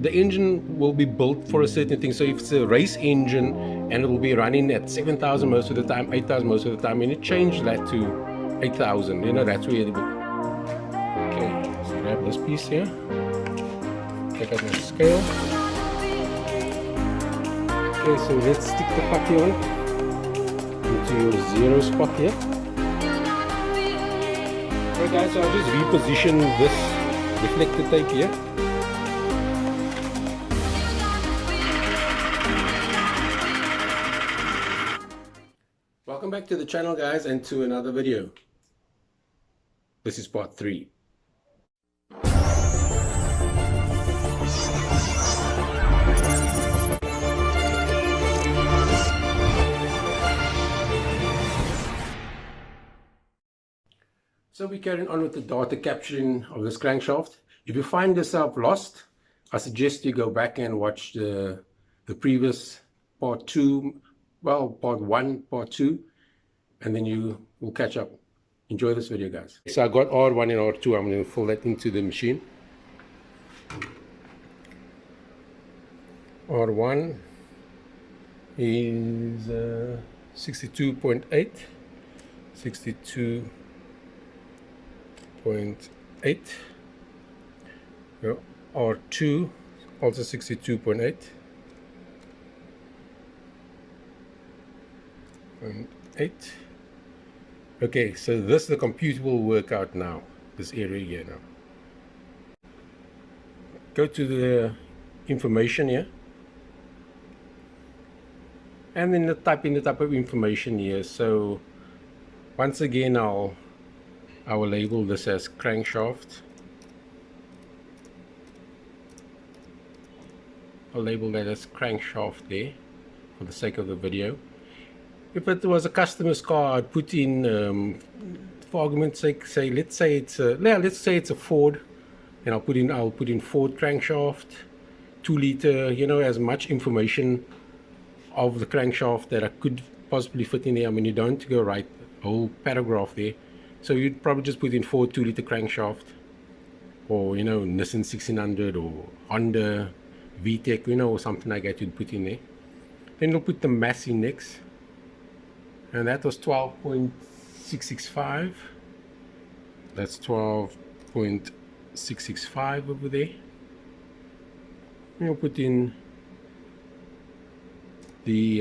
the engine will be built for a certain thing. So if it's a race engine and it will be running at 7,000 most of the time, 8,000 most of the time, and you change that to 8,000, you know, that's where it will. Okay, let's grab this piece here, take out my scale. Okay, so let's stick the putty on into your zero spot here. Okay guys, so I'll just reposition this reflector tape here. Welcome back to the channel guys, and to another video. This is part 3. So we're carrying on with the data capturing of this crankshaft. If you find yourself lost, I suggest you go back and watch the previous part 2, well, part 1, part 2, and then you will catch up. Enjoy this video guys. So I got R1 and R2, I'm going to fill that into the machine. R1 is 62.8, 62.8. R2 also 62.8. 8. Okay, so this the computer will work out now, this area here now. Go to the information here, and then type in the type of information here. So once again I will label this as crankshaft. I'll label that as crankshaft there for the sake of the video. If it was a customer's car, I'd put in, for argument's sake, let's say it's a Ford, and I'll put in Ford crankshaft, 2 liter, you know, as much information of the crankshaft that I could possibly fit in there. I mean, you don't go write a whole paragraph there, so you'd probably just put in Ford 2 liter crankshaft, or you know, Nissan 1600 or Honda VTEC, you know, or something like that. You'd put in there. Then you'll put the mass index. And that was 12.665. That's 12.665 over there. We'll put in the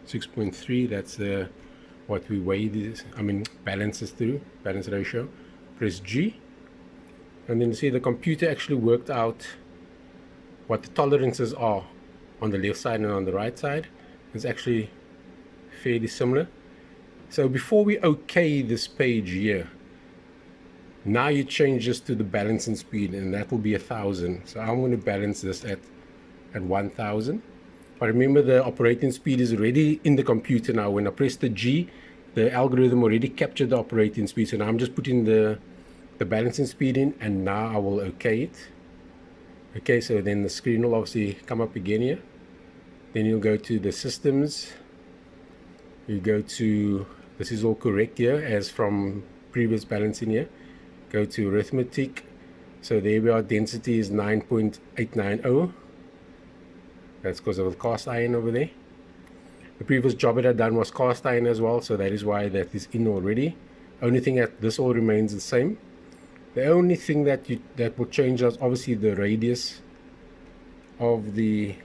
6.3. That's what we weigh this. I mean, balances through, balance ratio. Press G, and then you see the computer actually worked out what the tolerances are on the left side and on the right side. It's actually fairly similar. So before we OK this page here, now you change this to the balancing speed, and that will be 1,000. So I'm going to balance this at 1,000. But remember, the operating speed is already in the computer now. When I press the G, the algorithm already captured the operating speed. So now I'm just putting the balancing speed in, and now I will OK it. Okay, so then the screen will obviously come up again here. Then you'll go to the systems. You go to, this is all correct here as from previous balancing here. Go to arithmetic. So there we are, density is 9.890. That's because of the cast iron over there. The previous job that I've done was cast iron as well, so that is why that is in already. Only thing that this all remains the same. The only thing that will change is obviously the radius of the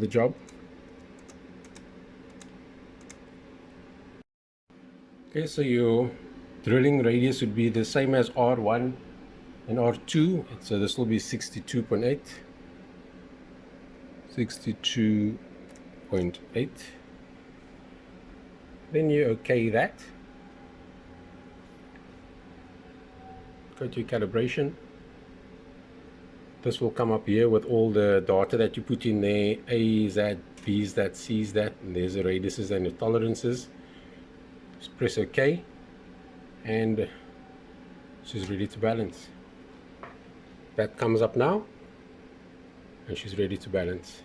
job. Okay, so your drilling radius would be the same as R1 and R2. So this will be 62.8. 62.8. Then you OK that. Go to calibration. This will come up here with all the data that you put in there. A is that, B is that, C is that, and there's the radiuses and the tolerances. Just press OK, and she's ready to balance. That comes up now, and she's ready to balance.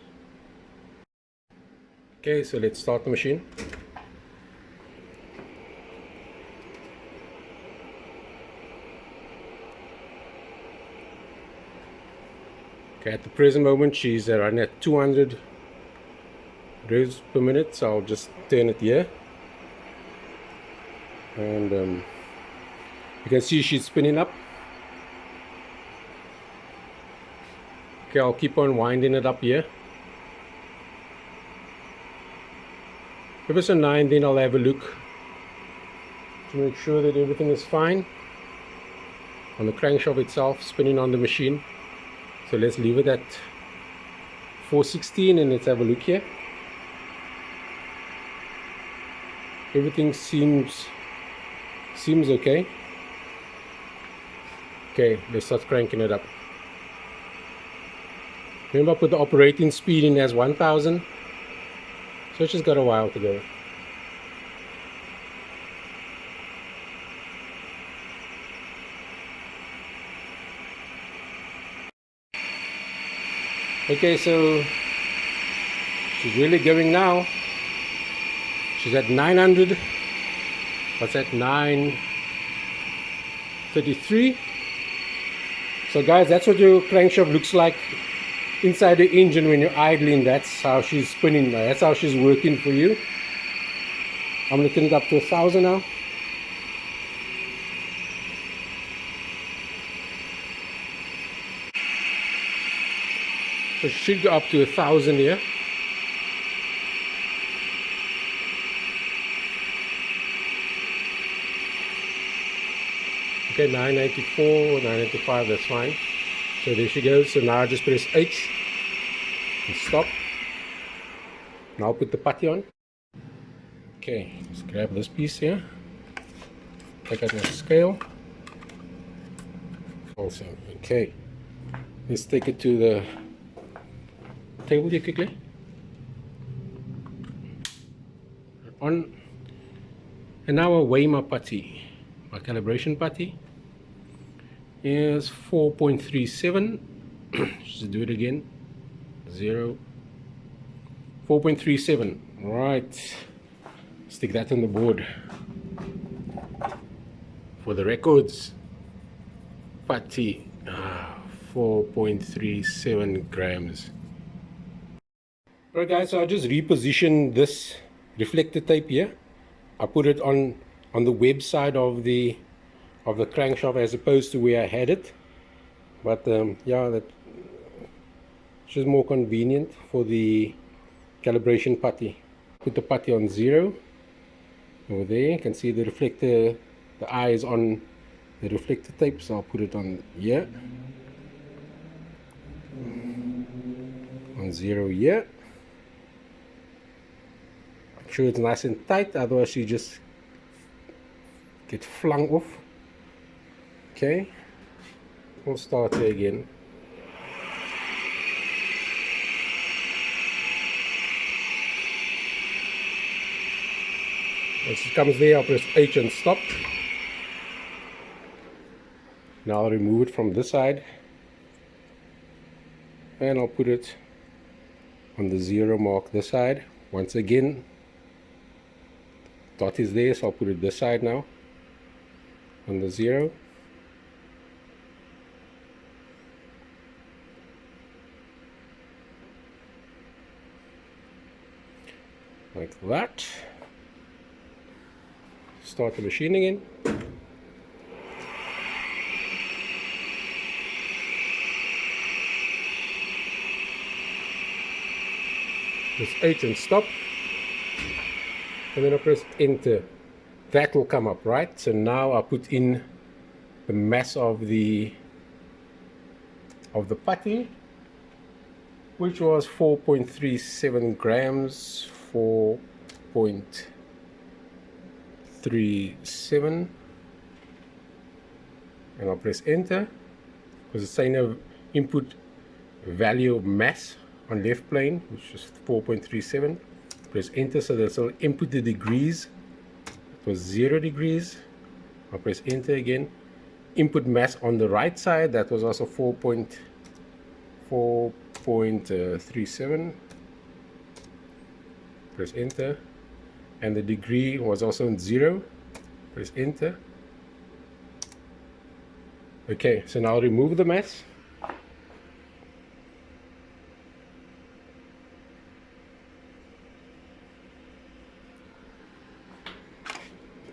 Okay, so let's start the machine. Okay, at the present moment she's running at 200 revs per minute, so I'll just turn it here, and you can see she's spinning up. Okay, I'll keep on winding it up here. If it's a 9, then I'll have a look to make sure that everything is fine on the crankshaft itself, spinning on the machine. So let's leave it at 416 and let's have a look here. Everything seems okay. Okay, let's start cranking it up. Remember, I put the operating speed in as 1000, so it's just got a while to go. Okay, so she's really going now. She's at 900. What's that? 933. So guys, that's what your crankshaft looks like inside the engine when you're idling. That's how she's spinning. That's how she's working for you. I'm going to turn it up to 1000 now. So she should go up to 1000 here. Okay, 994, 995, that's fine. So there she goes. So now I just press H and stop. Now I'll put the putty on. Okay, let's grab this piece here. Take out my scale. Awesome. Okay, let's take it to the table here quickly. On, and now I'll weigh my putty. My calibration putty is 4.37. Just do it again. 4.37. Right. Stick that on the board for the records. Putty 4.37 grams. Alright guys, so I just repositioned this reflector tape here. I put it on the web side of the crankshaft as opposed to where I had it, but yeah, that's just more convenient for the calibration putty. Put the putty on 0 over there. You can see the reflector, the eye is on the reflector tape, so I'll put it on here, on 0 here. Make sure it's nice and tight, otherwise you just get flung off. Okay, we'll start here again. Once it comes there, I'll press H and stop. Now I'll remove it from this side and I'll put it on the 0 mark this side. Once again, dot is there, so I'll put it this side now on the 0. Like that. Start the machine again. Press H and stop. And then I press enter. That will come up, right? So now I put in the mass of the putty, which was 4.37 grams. 4.37, and I'll press enter because it's saying a input value of mass on left plane, which is 4.37. Press enter, so this will input the degrees. It was 0 degrees. I'll press enter again. Input mass on the right side, that was also 4.37. Press enter, and the degree was also in 0. Press enter. Okay, so now I'll remove the mass.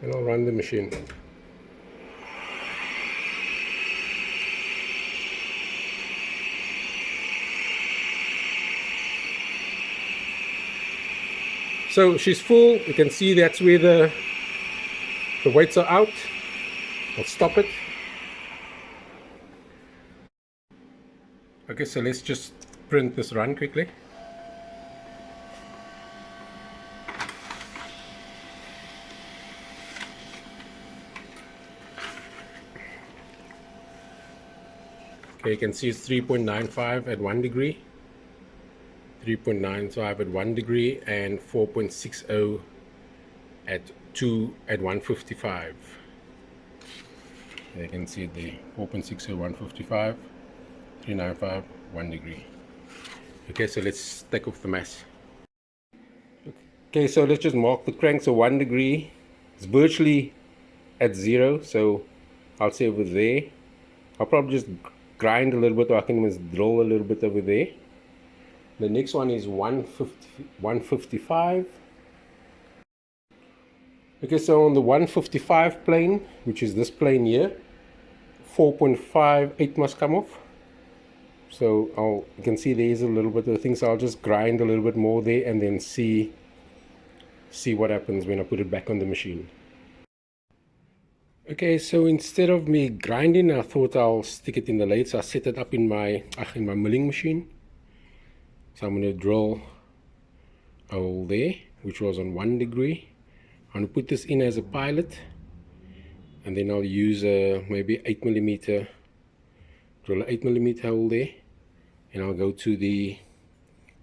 and I'll run the machine. So she's full. You can see that's where the weights are out. I'll stop it. Okay, so let's just print this run quickly. Okay, you can see it's 3.95 at 1 degree, 3.95 at 1 degree, and 4.60 at 155. You can see the 4.60, 155, 395, 1 degree. Okay, so let's take off the mass. Okay, so let's just mark the crank. So 1 degree, it's virtually at 0, so I'll say over there. I'll probably just grind a little bit, or I can just drill a little bit over there. The next one is 155. Okay, so on the 155 plane, which is this plane here, 4.58 must come off. So you can see there's a little bit of things. So I'll just grind a little bit more there and then see what happens when I put it back on the machine. Okay, so instead of me grinding, I thought I'll stick it in the lathe. So I set it up in my milling machine. So I'm going to drill a hole there, which was on 1 degree. I'm going to put this in as a pilot, and then I'll use maybe 8mm, drill an 8mm hole there, and I'll go to the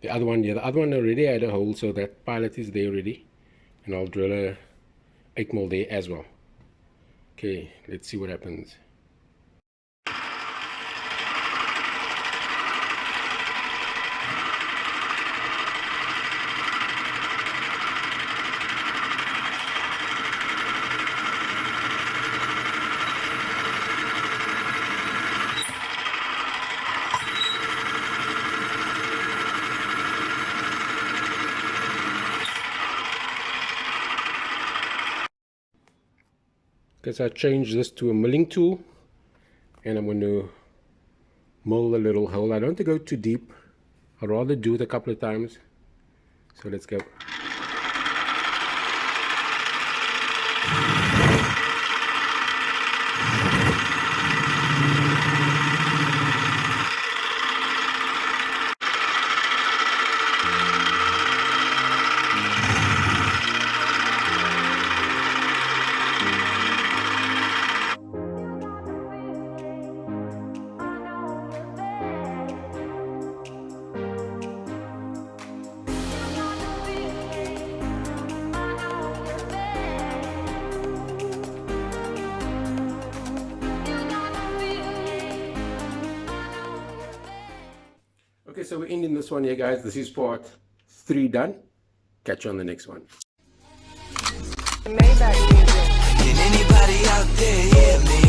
other one. Yeah, the other one already had a hole, so that pilot is there already, and I'll drill a 8mm there as well. Okay, let's see what happens. Because I changed this to a milling tool, and I'm going to mill a little hole. I don't want to go too deep. I'd rather do it a couple of times. So let's go. Okay, so we're ending this one here, guys. This is part 3 done. Catch you on the next one. Can anybody out there hear me?